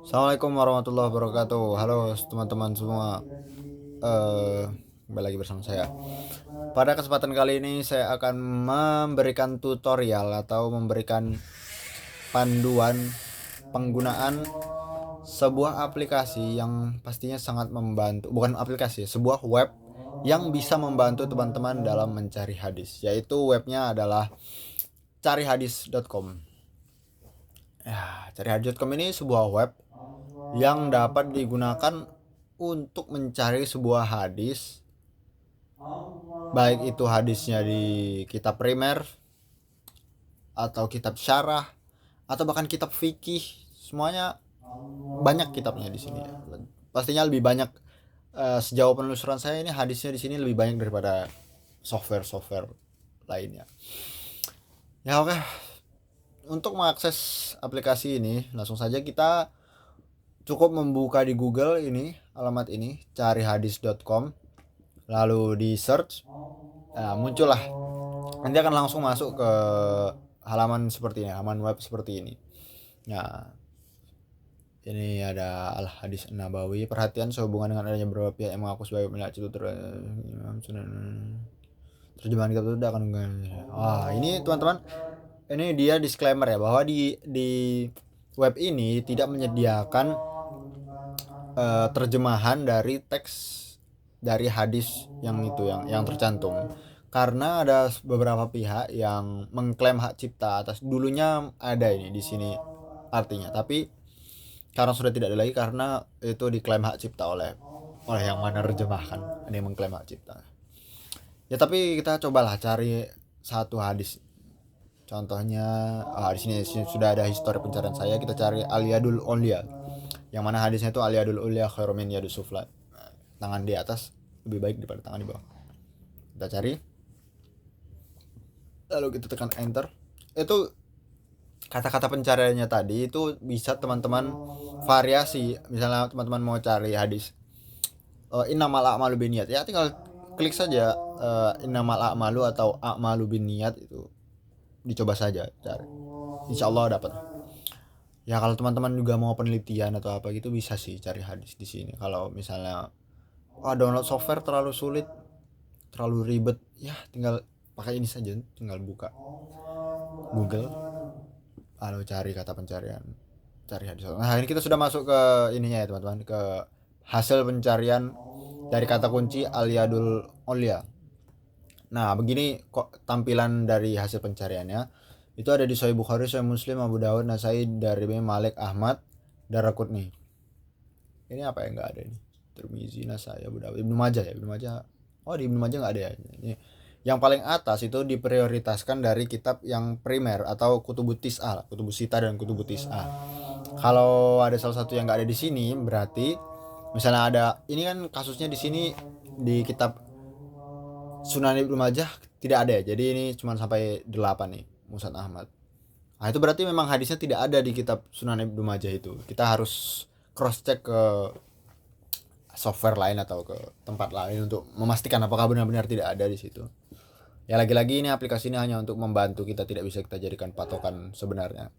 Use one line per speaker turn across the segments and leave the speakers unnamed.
Assalamualaikum warahmatullahi wabarakatuh. Halo teman-teman semua. Kembali lagi bersama saya. Pada kesempatan kali ini saya akan memberikan tutorial atau memberikan panduan penggunaan sebuah aplikasi yang pastinya sangat membantu. Bukan aplikasi, sebuah web yang bisa membantu teman-teman dalam mencari hadis. Yaitu webnya adalah carihadis.com. Ya, carihadis.com ini sebuah web yang dapat digunakan untuk mencari sebuah hadis, baik itu hadisnya di kitab primer atau kitab syarah atau bahkan kitab fikih. Semuanya banyak kitabnya di sini ya. Pastinya lebih banyak, sejauh penelusuran saya ini hadisnya di sini lebih banyak daripada software lainnya. Ya oke. Untuk mengakses aplikasi ini langsung saja kita cukup membuka di Google ini, alamat ini, carihadis.com, lalu di search. Nah, muncullah, nanti akan langsung masuk ke halaman seperti ini, halaman web seperti ini. Nah, ini ada Al Hadis Nabawi. Perhatian sehubungan dengan adanya beberapa pihak yang mengaku sebagai pemilik itu terjemahan kitab itu akan. Wah, ini teman-teman, ini dia disclaimer ya, bahwa di web ini tidak menyediakan terjemahan dari teks dari hadis yang itu yang tercantum, karena ada beberapa pihak yang mengklaim hak cipta atas, dulunya ada ini di sini artinya, tapi karena sudah tidak ada lagi karena itu diklaim hak cipta oleh yang menerjemahkan, ini mengklaim hak cipta ya. Tapi kita cobalah cari satu hadis. Contohnya, di sini sudah ada histori pencarian saya. Kita cari Aliyadul Ulia, yang mana hadisnya itu Aliyadul Ulia khairum min yadus sufla. Tangan di atas lebih baik daripada tangan di bawah. Kita cari, lalu kita tekan enter. Itu kata-kata pencariannya tadi itu bisa teman-teman variasi. Misalnya teman-teman mau cari hadis innamal a'malu binniyat, ya tinggal klik saja innamal a'malu atau a'malu binniyat, itu dicoba saja cari, insya Allah dapat. Ya kalau teman-teman juga mau penelitian atau apa gitu bisa sih cari hadis di sini. Kalau misalnya download software terlalu sulit, terlalu ribet, ya tinggal pakai ini saja, tinggal buka Google lalu cari kata pencarian, cari hadis. Nah, ini kita sudah masuk ke ininya ya teman-teman, ke hasil pencarian dari kata kunci Aliyadul Ulia. Nah, begini kok tampilan dari hasil pencariannya. Itu ada di Sahih Bukhari, Sahih Muslim, Abu Dawud, Nasai, Darimi, Malik, Ahmad, Daraqutni. Ini apa yang enggak ada ini? Tirmizi, Nasai, Abu Dawud, Ibnu Majah ya, Ibnu Majah. Oh, di Ibnu Majah enggak ada ya. Ini yang paling atas itu diprioritaskan dari kitab yang primer atau kutubut tis'ah, kutubut sita dan kutubut tis'ah. Kalau ada salah satu yang enggak ada di sini, berarti misalnya ada, ini kan kasusnya di sini di kitab Sunan Ibnu Majah tidak ada ya. Jadi ini cuma sampai 8 nih, Musnad Ahmad. Nah, itu berarti memang hadisnya tidak ada di kitab Sunan Ibnu Majah itu. Kita harus cross check ke software lain atau ke tempat lain untuk memastikan apakah benar-benar tidak ada di situ. Ya lagi-lagi ini aplikasi ini hanya untuk membantu kita, tidak bisa kita jadikan patokan sebenarnya.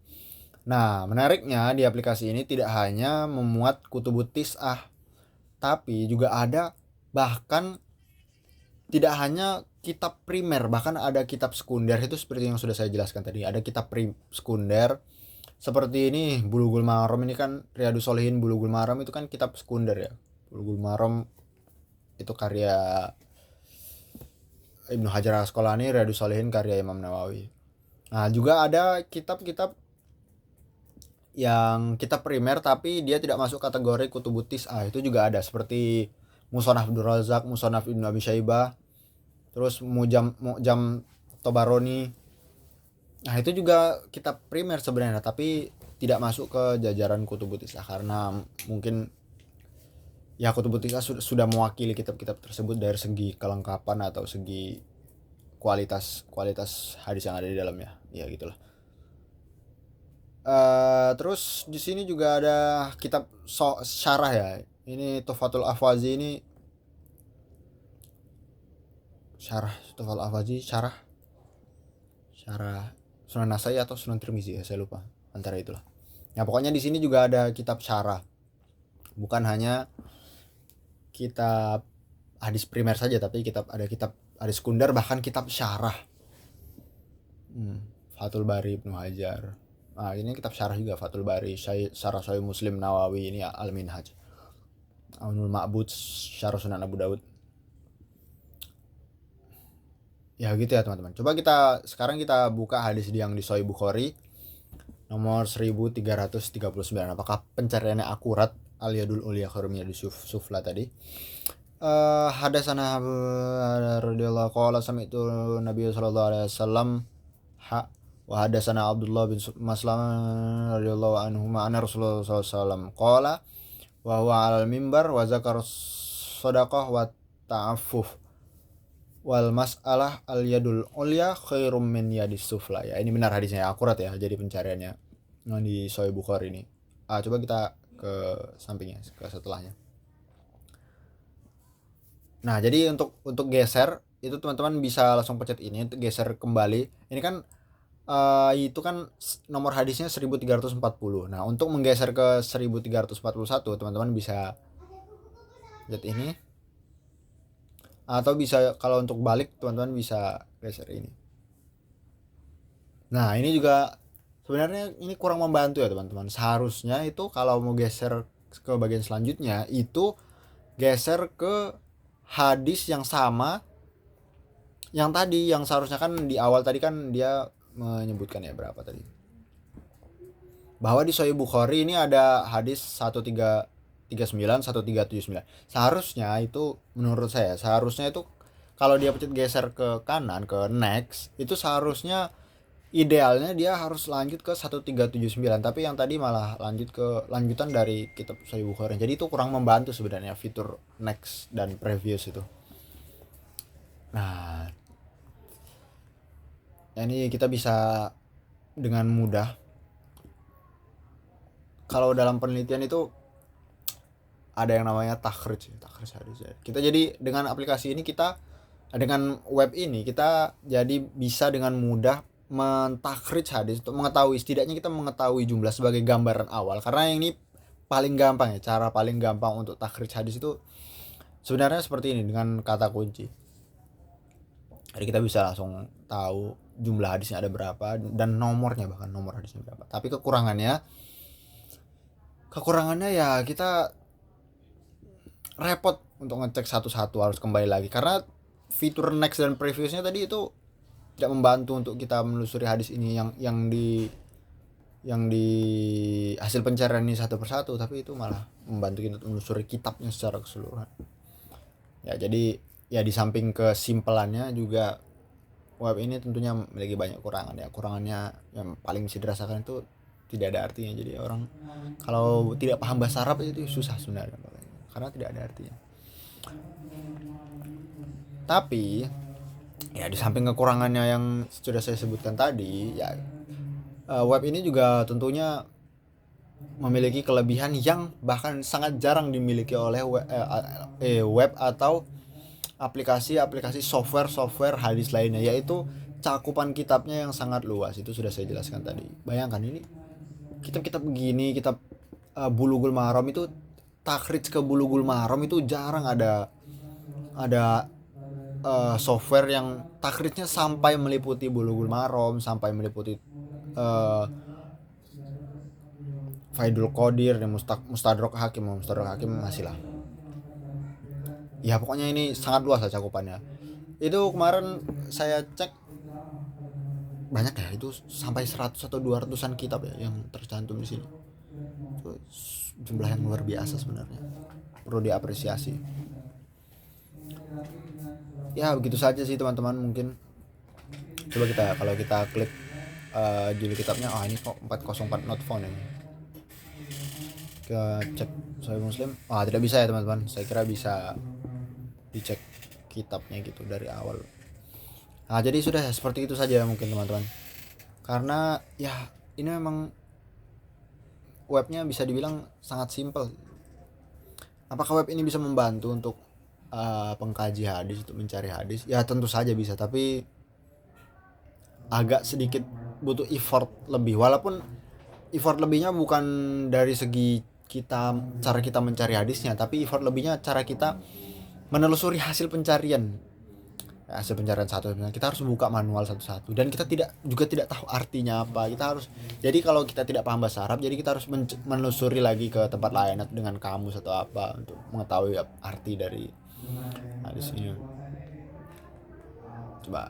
Nah, menariknya di aplikasi ini tidak hanya memuat kutubut tis'ah, tapi juga ada bahkan tidak hanya kitab primer, bahkan ada kitab sekunder. Itu seperti yang sudah saya jelaskan tadi, ada kitab sekunder seperti ini. Bulughul Maram ini kan, Riyadhus Shalihin, Bulughul Maram itu kan kitab sekunder ya. Bulughul Maram itu karya Ibnu Hajar Asqalani, Riyadhus Shalihin karya Imam Nawawi. Nah, juga ada kitab-kitab yang kitab primer tapi dia tidak masuk kategori kutubut tis'ah, itu juga ada, seperti Musannaf Abdul Razak, Musannaf Ibnu Abi Syaibah, terus Mu'jam Tobaroni. Nah, itu juga kitab primer sebenarnya, tapi tidak masuk ke jajaran kutubut tis'ah karena mungkin ya kutubut tis'ah sudah mewakili kitab-kitab tersebut dari segi kelengkapan atau segi kualitas hadis yang ada di dalamnya. Ya gitulah. Terus di sini juga ada kitab syarah ya. Ini Tuhfatul Ahwazi, ini syarah Tuhfatul Ahwazi, syarah Sunan Nasai atau Sunan Tirmizi ya, saya lupa antara itulah. Nah, pokoknya di sini juga ada kitab syarah. Bukan hanya kitab hadis primer saja, tapi ada kitab hadis sekunder, bahkan kitab syarah. Fathul Bari Ibnu Hajar. Nah, ini kitab syarah juga, Fathul Bari, Syarah Sahih Muslim Nawawi, ini Al-Minhaj. Aunul Ma'bud, Syarah Sunan Abu Daud. Ya gitu ya teman-teman. Coba sekarang kita buka hadis yang di Sahih Bukhari nomor 1339. Apakah pencariannya akurat? Al-Yadul Ulya khairum yadis sufla tadi. Hadasana radhiyallahu qala sami'tu Nabi sallallahu alaihi wasallam wa hadasana Abdullah bin Maslam radhiyallahu anhu anna Rasulullah sallallahu alaihi wasallam qala wa huwa 'alal mimbar wa zakara shadaqah wa ta'affuf wal mas'alah al yadul ulya khairum min yadis sufla. Ya, ini benar hadisnya, akurat ya, jadi pencariannya di Sahih Bukhari ini. Coba kita ke sampingnya, ke setelahnya. Nah, jadi untuk geser itu teman-teman bisa langsung pencet ini untuk geser kembali. Ini kan itu kan nomor hadisnya 1340. Nah, untuk menggeser ke 1341 teman-teman bisa lihat ini. Atau bisa kalau untuk balik teman-teman bisa geser ini. Nah, ini juga sebenarnya ini kurang membantu ya teman-teman. Seharusnya itu kalau mau geser ke bagian selanjutnya itu geser ke hadis yang sama yang tadi, yang seharusnya kan di awal tadi kan dia menyebutkan ya berapa tadi, bahwa di Sahih Bukhari ini ada hadis 1339 1379. Seharusnya itu, menurut saya seharusnya itu kalau dia pencet geser ke kanan ke next, itu seharusnya idealnya dia harus lanjut ke 1379, tapi yang tadi malah lanjutan dari kitab Sahih Bukhari. Jadi itu kurang membantu sebenarnya fitur next dan previous itu. Nah, ini kita bisa dengan mudah, kalau dalam penelitian itu ada yang namanya takhrij hadis. Kita jadi dengan aplikasi ini, kita dengan web ini kita jadi bisa dengan mudah mentakhrij hadis untuk mengetahui, setidaknya kita mengetahui jumlah sebagai gambaran awal, karena yang ini paling gampang ya, cara paling gampang untuk takhrij hadis itu sebenarnya seperti ini, dengan kata kunci. Jadi kita bisa langsung tahu jumlah hadisnya ada berapa dan nomornya, bahkan nomor hadisnya berapa. Tapi kekurangannya ya kita repot untuk ngecek satu-satu, harus kembali lagi karena fitur next dan previousnya tadi itu tidak membantu untuk kita menelusuri hadis ini yang di hasil pencarian ini satu persatu, tapi itu malah membantu kita untuk menelusuri kitabnya secara keseluruhan. Ya, jadi ya di samping kesimpelannya juga web ini tentunya memiliki banyak kurangan ya. Kurangannya yang paling bisa dirasakan itu tidak ada artinya. Jadi orang kalau tidak paham bahasa Arab itu susah sebenarnya, karena tidak ada artinya. Tapi ya di samping kekurangannya yang sudah saya sebutkan tadi, ya web ini juga tentunya memiliki kelebihan yang bahkan sangat jarang dimiliki oleh web atau aplikasi software hadis lainnya, yaitu cakupan kitabnya yang sangat luas. Itu sudah saya jelaskan tadi. Bayangkan ini kitab begini, kitab Bulughul Maram itu, takhrij ke Bulughul Maram itu jarang ada software yang takhrijnya sampai meliputi Bulughul Maram, sampai meliputi Faidul Qadir dan Mustadrak Hakim masih lah. Ya pokoknya ini sangat luas lah cakupannya. Itu kemarin saya cek banyak ya, itu sampai 100 atau 200-an kitab ya yang tercantum di sini. Itu jumlah yang luar biasa sebenarnya. Perlu diapresiasi. Ya begitu saja sih teman-teman, mungkin. Coba kalau kita klik judul kitabnya, ini kok 404 not found ini. Kita cek Sahih Muslim. Tidak bisa ya teman-teman. Saya kira bisa dicek kitabnya gitu dari awal. Jadi sudah seperti itu saja mungkin teman-teman. Karena ya ini memang webnya bisa dibilang sangat simpel. Apakah web ini bisa membantu untuk pengkaji hadis, untuk mencari hadis? Ya tentu saja bisa, tapi agak sedikit butuh effort lebih. Walaupun effort lebihnya bukan dari segi cara kita mencari hadisnya, tapi effort lebihnya cara kita menelusuri hasil pencarian. Hasil pencarian satu, kita harus buka manual satu-satu, dan kita tidak tahu artinya apa. Kita harus, jadi kalau kita tidak paham bahasa Arab, jadi kita harus menelusuri lagi ke tempat lain atau dengan kamus atau apa untuk mengetahui arti dari hadis ini. Coba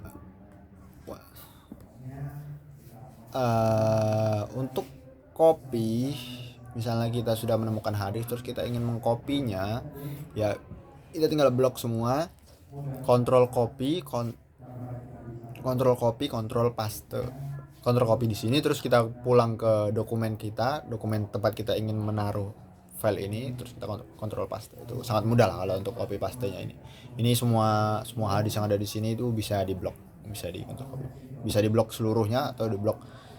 untuk copy, misalnya kita sudah menemukan hadis terus kita ingin mengkopinya, ya kita tinggal blok semua, kontrol copy, kontrol paste, kontrol copy di sini, terus kita pulang ke dokumen tempat kita ingin menaruh file ini, terus kita kontrol paste. Itu sangat mudah lah kalau untuk copy pastenya ini semua hadis yang ada di sini itu bisa diblok, bisa di kontrol copy, bisa diblok seluruhnya atau diblok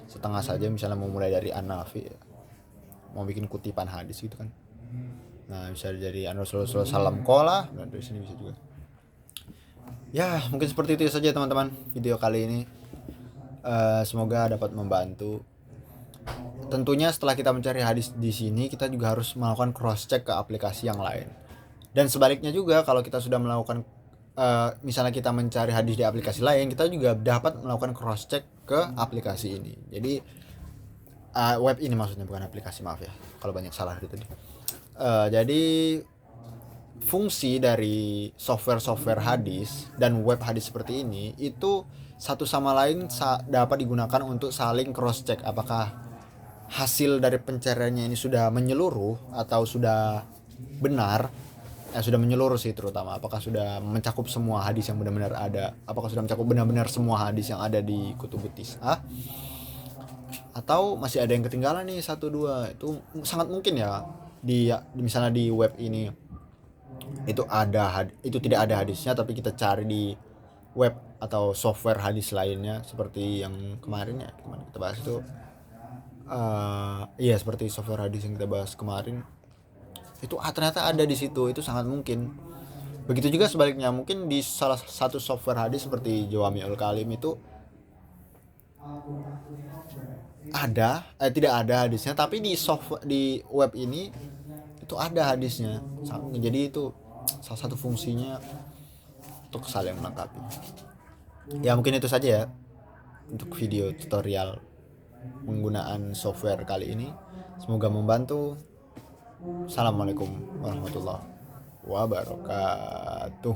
setengah saja. Misalnya mau mulai dari An-Nafi, mau bikin kutipan hadis gitu kan, nah bisa jadi An-Rasulullah salam kola, dan dari sini bisa juga. Ya mungkin seperti itu saja teman-teman video kali ini. Semoga dapat membantu. Tentunya setelah kita mencari hadis di sini, kita juga harus melakukan cross check ke aplikasi yang lain. Dan sebaliknya juga, kalau kita sudah melakukan misalnya kita mencari hadis di aplikasi lain, kita juga dapat melakukan cross check ke aplikasi ini. Jadi web ini maksudnya, bukan aplikasi, maaf ya kalau banyak salah tadi. Jadi fungsi dari software hadis dan web hadis seperti ini itu satu sama lain dapat digunakan untuk saling cross check apakah hasil dari pencariannya ini sudah menyeluruh atau sudah benar. Sudah menyeluruh sih, terutama apakah sudah mencakup semua hadis yang benar-benar ada, apakah sudah mencakup benar-benar semua hadis yang ada di kutubut tis'ah, atau masih ada yang ketinggalan nih 1-2. Itu sangat mungkin ya misalnya di web ini itu tidak ada hadisnya, tapi kita cari di web atau software hadis lainnya seperti yang kemarin kita bahas itu. Iya, seperti software hadis yang kita bahas kemarin itu ternyata ada di situ. Itu sangat mungkin. Begitu juga sebaliknya, mungkin di salah satu software hadis seperti Jawami'ul Kalim itu tidak ada hadisnya, tapi di web ini itu ada hadisnya. Jadi itu salah satu fungsinya untuk saling melengkapi. Ya mungkin itu saja ya untuk video tutorial penggunaan software kali ini. Semoga membantu. Assalamualaikum warahmatullahi wabarakatuh.